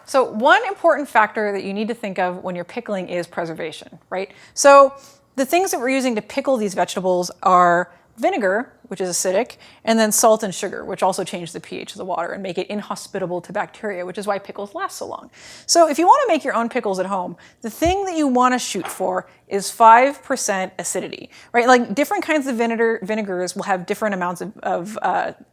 So one important factor that you need to think of when you're pickling is preservation, right? So the things that we're using to pickle these vegetables are vinegar, which is acidic, and then salt and sugar, which also change the pH of the water and make it inhospitable to bacteria, which is why pickles last so long. So if you want to make your own pickles at home, the thing that you want to shoot for is 5% acidity, right? Like different kinds of vinegars will have different amounts of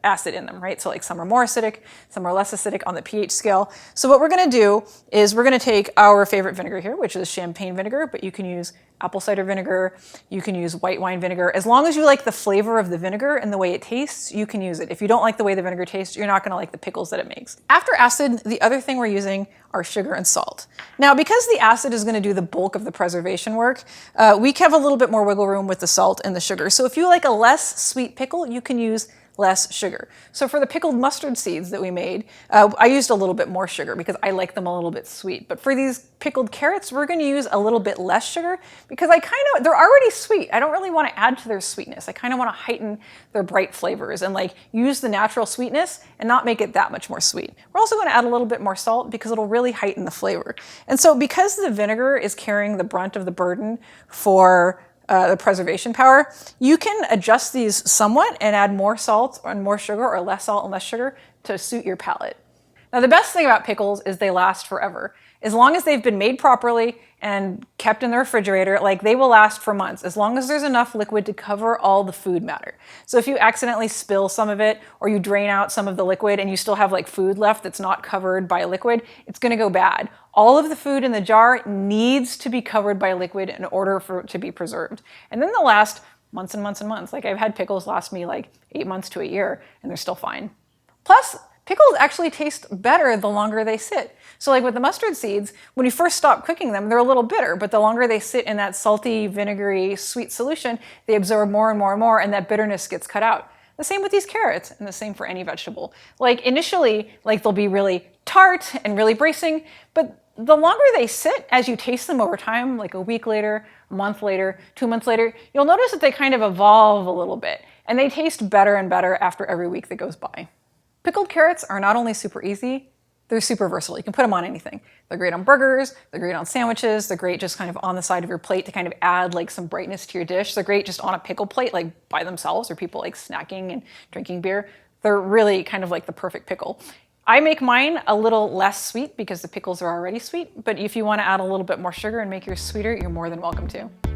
acid in them, right? So like some are more acidic, some are less acidic on the pH scale. So what we're going to do is we're going to take our favorite vinegar here, which is champagne vinegar, but you can use apple cider vinegar, you can use white wine vinegar. As long as you like the flavor of the vinegar and the way it tastes, you can use it. If you don't like the way the vinegar tastes, you're not going to like the pickles that it makes. After acid, the other thing we're using are sugar and salt. Now, because the acid is going to do the bulk of the preservation work, we have a little bit more wiggle room with the salt and the sugar. So if you like a less sweet pickle, you can use less sugar. So for the pickled mustard seeds that we made, I used a little bit more sugar because I like them a little bit sweet. But for these pickled carrots, we're going to use a little bit less sugar because they're already sweet. I don't really want to add to their sweetness. I kind of want to heighten their bright flavors and like use the natural sweetness and not make it that much more sweet. We're also going to add a little bit more salt because it'll really heighten the flavor. And so because the vinegar is carrying the brunt of the burden for the preservation power, you can adjust these somewhat and add more salt and more sugar or less salt and less sugar to suit your palate. Now the best thing about pickles is they last forever. As long as they've been made properly and kept in the refrigerator, like they will last for months, as long as there's enough liquid to cover all the food matter. So if you accidentally spill some of it or you drain out some of the liquid and you still have like food left that's not covered by liquid, it's gonna go bad. All of the food in the jar needs to be covered by liquid in order for it to be preserved. And then they'll last months and months and months. Like I've had pickles last me like 8 months to a year and they're still fine. Plus, pickles actually taste better the longer they sit. So like with the mustard seeds, when you first stop cooking them, they're a little bitter, but the longer they sit in that salty, vinegary, sweet solution, they absorb more and more and more, and that bitterness gets cut out. The same with these carrots, and the same for any vegetable. Like initially, like they'll be really tart and really bracing, but the longer they sit, as you taste them over time, like a week later, a month later, 2 months later, you'll notice that they kind of evolve a little bit, and they taste better and better after every week that goes by. Pickled carrots are not only super easy, they're super versatile. You can put them on anything. They're great on burgers, they're great on sandwiches, they're great just kind of on the side of your plate to kind of add like some brightness to your dish. They're great just on a pickle plate, like by themselves, or people like snacking and drinking beer. They're really kind of like the perfect pickle. I make mine a little less sweet because the pickles are already sweet, but if you want to add a little bit more sugar and make yours sweeter, you're more than welcome to.